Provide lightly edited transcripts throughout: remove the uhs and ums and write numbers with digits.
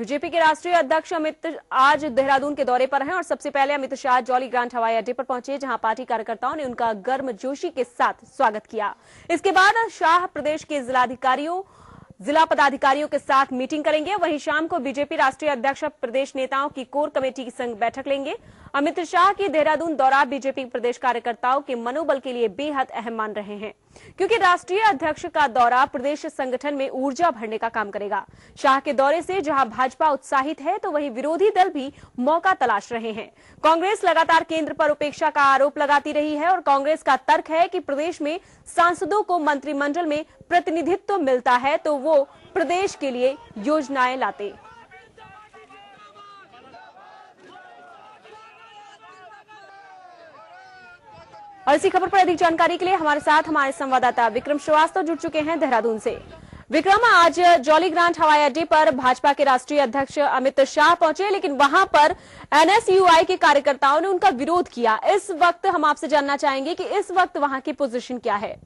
BJP के राष्ट्रीय अध्यक्ष अमित आज देहरादून के दौरे पर हैं और सबसे पहले अमित शाह जॉली ग्रांट हवाई अड्डे पर पहुंचे, जहां पार्टी कार्यकर्ताओं ने उनका गर्मजोशी के साथ स्वागत किया। इसके बाद शाह प्रदेश के जिला पदाधिकारियों के साथ मीटिंग करेंगे। वहीं शाम को बीजेपी राष्ट्रीय अध्यक्ष प्रदेश नेताओं की कोर कमेटी की संग बैठक लेंगे। अमित शाह की देहरादून दौरा बीजेपी प्रदेश कार्यकर्ताओं के मनोबल के लिए बेहद अहम मान रहे हैं, क्योंकि राष्ट्रीय अध्यक्ष का दौरा प्रदेश संगठन में ऊर्जा भरने का काम करेगा। शाह के दौरे से जहां भाजपा उत्साहित है, तो वहीं विरोधी दल भी मौका तलाश रहे हैं। कांग्रेस लगातार केंद्र पर उपेक्षा का आरोप लगाती रही है और कांग्रेस का तर्क है कि प्रदेश में सांसदों को मंत्रिमंडल में प्रतिनिधित्व मिलता है तो वो प्रदेश के लिए योजनाएं लाते। और इसी खबर पर अधिक जानकारी के लिए हमारे साथ हमारे संवाददाता विक्रम श्रीवास्तव जुड़ चुके हैं देहरादून से। विक्रम, आज जॉली ग्रांट हवाई अड्डे पर भाजपा के राष्ट्रीय अध्यक्ष अमित शाह पहुंचे, लेकिन वहां पर एनएसयूआई के कार्यकर्ताओं ने उनका विरोध किया। इस वक्त हम आपसे जानना चाहेंगे कि इस वक्त वहां की पोजीशन क्या है।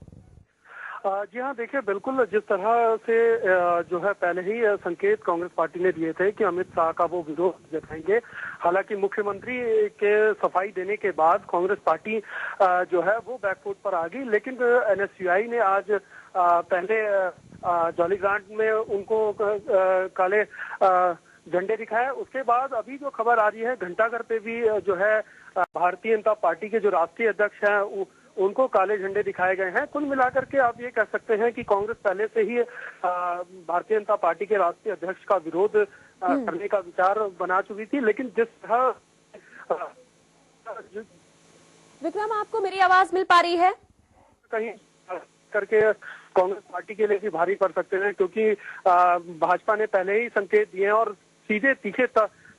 जी हाँ, देखिए, बिल्कुल जिस तरह से जो है पहले ही संकेत कांग्रेस पार्टी ने दिए थे कि अमित शाह का वो विरोध जताएंगे। हालांकि मुख्यमंत्री के सफाई देने के बाद कांग्रेस पार्टी जो है वो बैकफुट पर आ गई, लेकिन एनएसयूआई ने आज पहले जॉली ग्रांट में उनको काले झंडे दिखाए। उसके बाद अभी जो खबर आ रही है, घंटाघर पे भी जो है भारतीय जनता पार्टी के जो राष्ट्रीय अध्यक्ष हैं उनको काले झंडे दिखाए गए हैं। कुल मिलाकर के आप ये कह सकते हैं कि कांग्रेस पहले से ही भारतीय जनता पार्टी के राष्ट्रीय अध्यक्ष का विरोध करने का विचार बना चुकी थी, लेकिन जिस तरह विक्रम, आपको मेरी आवाज मिल पा रही है? कहीं करके कांग्रेस पार्टी के लिए भी भारी पड़ सकते हैं, क्योंकि भाजपा ने पहले ही संकेत दिए हैं और सीधे तीखे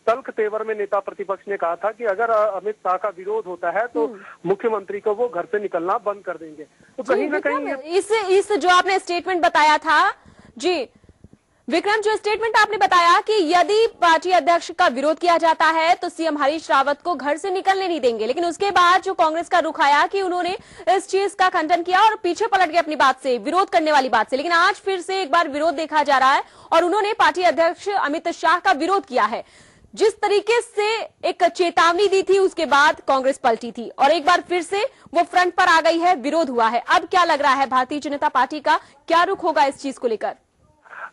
तल्ख तेवर में नेता प्रतिपक्ष ने कहा था कि अगर अमित शाह का विरोध होता है तो मुख्यमंत्री को वो घर से निकलना बंद कर देंगे। तो कहीं ना कहीं इस जो आपने स्टेटमेंट बताया था, जी विक्रम, जो स्टेटमेंट आपने बताया कि यदि पार्टी अध्यक्ष का विरोध किया जाता है तो सीएम हरीश रावत को घर से निकलने नहीं देंगे, लेकिन उसके बाद जो कांग्रेस का रुख आया कि उन्होंने इस चीज का खंडन किया और पीछे पलट गए अपनी बात से, विरोध करने वाली बात से। लेकिन आज फिर से एक बार विरोध देखा जा रहा है और उन्होंने पार्टी अध्यक्ष अमित शाह का विरोध किया है। जिस तरीके से एक चेतावनी दी थी, उसके बाद कांग्रेस पलटी थी और एक बार फिर से वो फ्रंट पर आ गई है, विरोध हुआ है। अब क्या लग रहा है भारतीय जनता पार्टी का क्या रुख होगा इस चीज को लेकर?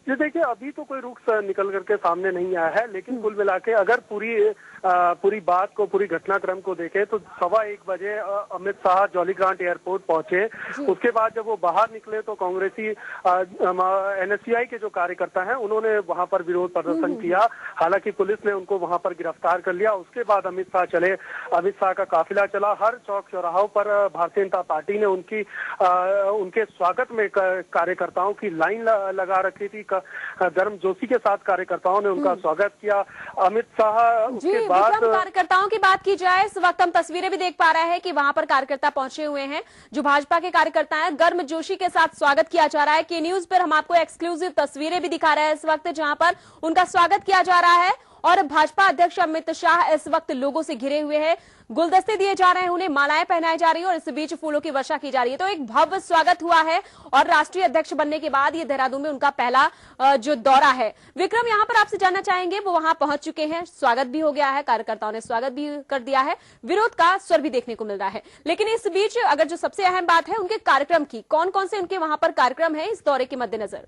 जी देखिए, अभी तो कोई रुख निकल करके सामने नहीं आया है, लेकिन कुल मिला के अगर पूरी बात को, पूरी घटनाक्रम को देखें तो 1:15 बजे Amit Shah jolly grant airport पहुंचे। उसके बाद जब वो बाहर निकले तो कांग्रेसी एनएसयूआई के जो कार्यकर्ता हैं उन्होंने वहां पर विरोध प्रदर्शन किया। हालांकि पुलिस ने उनको वहां पर गिरफ्तार कर लिया। उसके बाद अमित शाह चले, अमित शाह का काफिला चला। हर चौक चौराहों पर भारतीय जनता पार्टी ने उनके स्वागत में कार्यकर्ताओं की लाइन लगा रखी थी। गर्मजोशी के साथ कार्यकर्ताओं ने उनका स्वागत किया। अमित शाह उसके बाद कार्यकर्ताओं की बात की जाए, इस वक्त हम तस्वीरें भी देख पा रहे हैं कि वहां पर कार्यकर्ता पहुंचे हुए हैं, जो भाजपा के कार्यकर्ता हैं। गर्मजोशी के साथ स्वागत किया जा रहा है। के न्यूज पर हम आपको एक्सक्लूसिव तस्वीरें भी दिखा रहे हैं इस वक्त, जहां पर उनका स्वागत किया जा रहा है और भाजपा अध्यक्ष अमित शाह इस वक्त लोगों से घिरे हुए हैं। गुलदस्ते दिए जा रहे हैं, उन्हें मालाएं पहनाई जा रही है और इस बीच फूलों की वर्षा की जा रही है। तो एक भव्य स्वागत हुआ है और राष्ट्रीय अध्यक्ष बनने के बाद ये देहरादून में उनका पहला जो दौरा है। विक्रम, यहाँ पर आपसे जानना चाहेंगे, वो वहां पहुंच चुके हैं, स्वागत भी हो गया है, कार्यकर्ताओं ने स्वागत भी कर दिया है, विरोध का स्वर भी देखने को मिल रहा है, लेकिन इस बीच अगर जो सबसे अहम बात है उनके कार्यक्रम की, कौन कौन से उनके वहां पर कार्यक्रम है इस दौरे के मद्देनजर?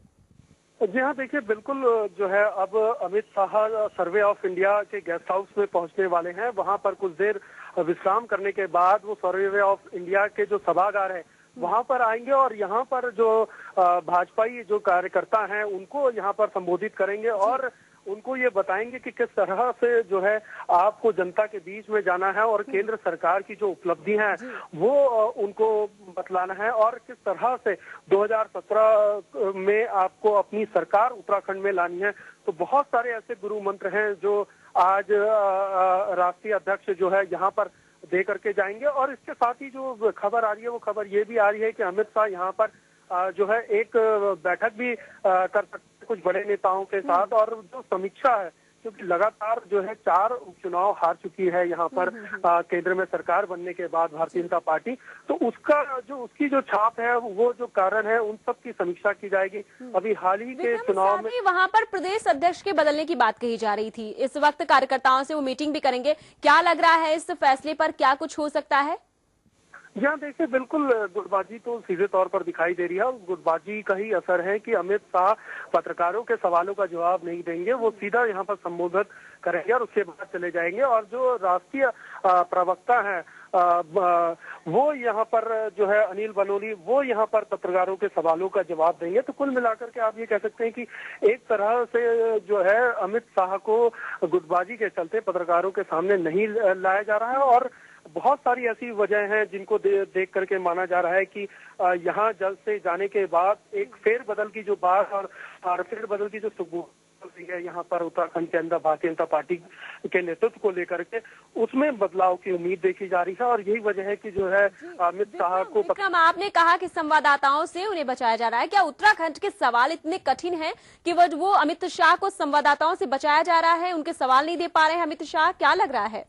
जी हाँ, देखिए, बिल्कुल जो है अब Amit Shah survey of India के गेस्ट हाउस में पहुंचने वाले हैं। वहां पर कुछ देर विश्राम करने के बाद वो सर्वे ऑफ इंडिया के जो सभागार है वहां पर आएंगे और यहाँ पर जो भाजपाई जो कार्यकर्ता हैं उनको यहाँ पर संबोधित करेंगे और उनको ये बताएंगे कि किस तरह से जो है आपको जनता के बीच में जाना है और केंद्र सरकार की जो उपलब्धि है वो उनको बतलाना है और किस तरह से 2017 में आपको अपनी सरकार उत्तराखंड में लानी है। तो बहुत सारे ऐसे गुरु मंत्र हैं जो आज राष्ट्रीय अध्यक्ष जो है यहाँ पर दे करके जाएंगे। और इसके साथ ही जो खबर आ रही है वो खबर ये भी आ रही है कि अमित शाह यहाँ पर जो है एक बैठक भी कर सकते कुछ बड़े नेताओं के साथ और जो समीक्षा है क्योंकि लगातार जो है 4 उपचुनाव हार चुकी है यहाँ पर केंद्र में सरकार बनने के बाद भारतीय जनता पार्टी। तो उसकी जो छाप है, वो जो कारण है, उन सब की समीक्षा की जाएगी। अभी हाल ही के चुनाव में वहां पर प्रदेश अध्यक्ष के बदलने की बात कही जा रही थी। इस वक्त कार्यकर्ताओं से वो मीटिंग भी करेंगे। क्या लग रहा है इस फैसले पर, क्या कुछ हो सकता है? यहाँ देखिए, बिल्कुल गुटबाजी तो सीधे तौर पर दिखाई दे रही है। गुटबाजी का ही असर है कि अमित शाह पत्रकारों के सवालों का जवाब नहीं देंगे, वो सीधा यहाँ पर संबोधित करेंगे और उसके बाद चले जाएंगे। और जो राष्ट्रीय प्रवक्ता है वो यहाँ पर जो है अनिल बनोली, वो यहाँ पर पत्रकारों के सवालों का जवाब देंगे। तो कुल मिलाकर के आप ये कह सकते हैं कि एक तरह से जो है अमित शाह को गुटबाजी के चलते पत्रकारों के सामने नहीं लाया जा रहा है। और बहुत सारी ऐसी वजह हैं जिनको देख करके माना जा रहा है कि यहाँ जल्द से जाने के बाद एक फेरबदल की जो बात और फेरबदल की जो सुबह है यहाँ पर उत्तराखंड के अंदर भारतीय जनता पार्टी के नेतृत्व को लेकर के, उसमें बदलाव की उम्मीद देखी जा रही है। और यही वजह है कि जो है अमित शाह को आपने कहा कि संवाददाताओं से उन्हें बचाया जा रहा है। क्या उत्तराखंड के सवाल इतने कठिन हैं कि वो अमित शाह को संवाददाताओं से बचाया जा रहा है, उनके सवाल नहीं दे पा रहे हैं अमित शाह? क्या लग रहा है?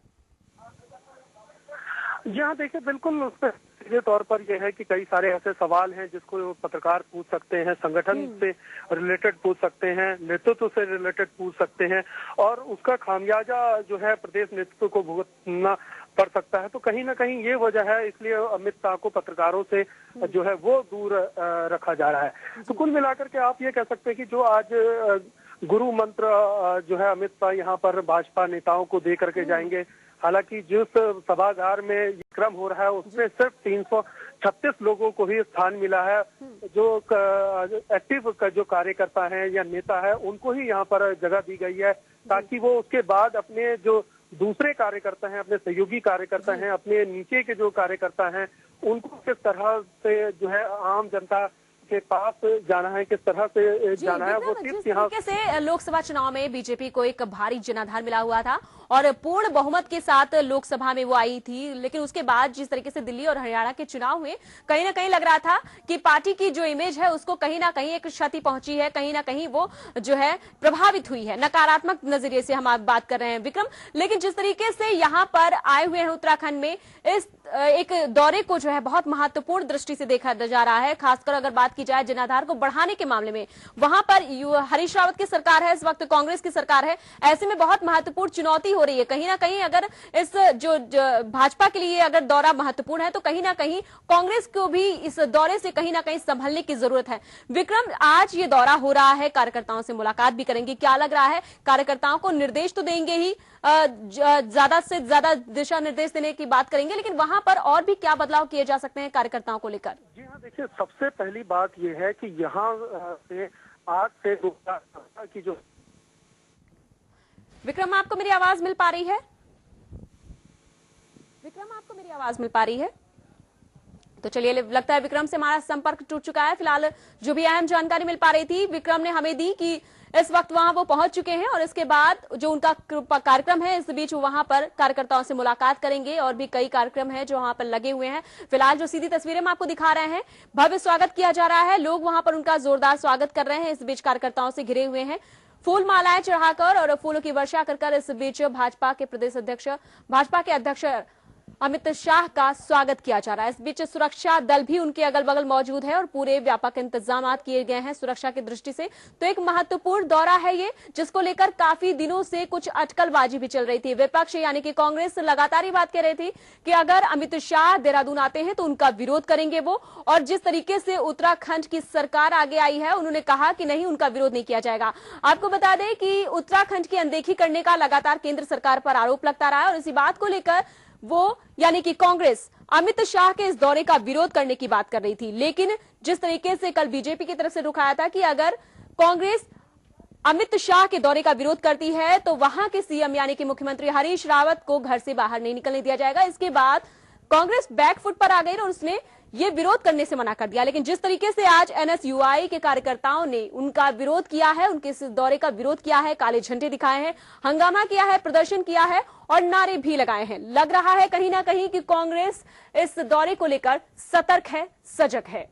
जी हाँ, देखिए, बिल्कुल उस पर सीधे तौर पर यह है कि कई सारे ऐसे सवाल हैं जिसको पत्रकार पूछ सकते हैं, संगठन से रिलेटेड पूछ सकते हैं, नेतृत्व से रिलेटेड पूछ सकते हैं, और उसका खामियाजा जो है प्रदेश नेतृत्व को भुगतना पड़ सकता है। तो कहीं ना कहीं ये वजह है, इसलिए अमित शाह को पत्रकारों से जो है वो दूर रखा जा रहा है। तो कुल मिलाकर के आप ये कह सकते हैं कि जो आज गुरु मंत्र जो है अमित शाह यहाँ पर भाजपा नेताओं को दे करके जाएंगे। हालांकि जिस सभागार में ये क्रम हो रहा है उसमें सिर्फ 336 लोगों को ही स्थान मिला है। जो एक्टिव जो कार्यकर्ता हैं या नेता है, उनको ही यहाँ पर जगह दी गई है, ताकि वो उसके बाद अपने जो दूसरे कार्यकर्ता हैं, अपने सहयोगी कार्यकर्ता हैं, अपने नीचे के जो कार्यकर्ता हैं, उनको किस तरह से जो है आम जनता के पास जाना है, किस तरह से जाना है, वो जिस तरीके से लोकसभा चुनाव में बीजेपी को एक भारी जनाधार मिला हुआ था और पूर्ण बहुमत के साथ लोकसभा में वो आई थी, लेकिन उसके बाद जिस तरीके से दिल्ली और हरियाणा के चुनाव हुए, कहीं ना कहीं लग रहा था कि पार्टी की जो इमेज है उसको कहीं ना कहीं एक क्षति पहुंची है, कहीं ना कहीं वो जो है प्रभावित हुई है। नकारात्मक नजरिए से हम बात कर रहे हैं विक्रम, लेकिन जिस तरीके से यहाँ पर आए हुए हैं उत्तराखंड में, इस एक दौरे को जो है बहुत महत्वपूर्ण दृष्टि से देखा जा रहा है। खासकर अगर बात की जाए जनाधार को बढ़ाने के मामले में, वहां पर हरीश रावत की सरकार है, इस वक्त कांग्रेस की सरकार है। ऐसे में बहुत महत्वपूर्ण चुनौती हो रही है। कहीं ना कहीं अगर इस जो भाजपा के लिए अगर दौरा महत्वपूर्ण है, तो कहीं ना कहीं कांग्रेस को भी इस दौरे से कहीं ना कहीं संभलने की जरूरत है। विक्रम, आज ये दौरा हो रहा है, कार्यकर्ताओं से मुलाकात भी करेंगे, क्या लग रहा है? कार्यकर्ताओं को निर्देश तो देंगे ही, ज्यादा से ज्यादा दिशा निर्देश देने की बात करेंगे, लेकिन वहां पर और भी क्या बदलाव किए जा सकते हैं कार्यकर्ताओं को लेकर? जी हाँ, देखिए, सबसे पहली बात यह है कि यहाँ से 8 से 2017 की जो विक्रम, आपको मेरी आवाज मिल पा रही है? विक्रम, आपको मेरी आवाज मिल पा रही है? तो चलिए, लगता है विक्रम से हमारा संपर्क टूट चुका है। फिलहाल जो भी अहम जानकारी मिल पा रही थी विक्रम ने हमें दी कि इस वक्त वहां वो पहुंच चुके हैं और इसके बाद जो उनका कार्यक्रम है, इस बीच वो वहां पर कार्यकर्ताओं से मुलाकात करेंगे और भी कई कार्यक्रम हैं जो वहां पर लगे हुए हैं। फिलहाल जो सीधी तस्वीरें हम आपको दिखा रहे हैं, भव्य स्वागत किया जा रहा है, लोग वहां पर उनका जोरदार स्वागत कर रहे हैं। इस बीच कार्यकर्ताओं से घिरे हुए हैं, फूल मालाएं चढ़ाकर और फूलों की वर्षा कर इस बीच भाजपा के अध्यक्ष अमित शाह का स्वागत किया जा रहा है। इस बीच सुरक्षा दल भी उनके अगल बगल मौजूद है और पूरे व्यापक इंतजाम किए गए हैं सुरक्षा की दृष्टि से। तो एक महत्वपूर्ण दौरा है ये, जिसको लेकर काफी दिनों से कुछ अटकलबाजी भी चल रही थी। विपक्ष यानी कि कांग्रेस लगातार ही बात कर रही थी कि अगर अमित शाह देहरादून आते हैं तो उनका विरोध करेंगे वो, और जिस तरीके से उत्तराखंड की सरकार आगे आई है, उन्होंने कहा कि नहीं, उनका विरोध नहीं किया जाएगा। आपको बता दें कि उत्तराखंड की अनदेखी करने का लगातार केंद्र सरकार पर आरोप लगता रहा है और इसी बात को लेकर वो यानी कि कांग्रेस अमित शाह के इस दौरे का विरोध करने की बात कर रही थी। लेकिन जिस तरीके से कल बीजेपी की तरफ से रुखाया था कि अगर कांग्रेस अमित शाह के दौरे का विरोध करती है तो वहां के सीएम यानी कि मुख्यमंत्री हरीश रावत को घर से बाहर नहीं निकलने दिया जाएगा। इसके बाद कांग्रेस बैकफुट पर आ गई और उसने ये विरोध करने से मना कर दिया। लेकिन जिस तरीके से आज एनएसयूआई के कार्यकर्ताओं ने उनका विरोध किया है, उनके इस दौरे का विरोध किया है, काले झंडे दिखाए हैं, हंगामा किया है, प्रदर्शन किया है और नारे भी लगाए हैं, लग रहा है कहीं ना कहीं कि कांग्रेस इस दौरे को लेकर सतर्क है, सजग है।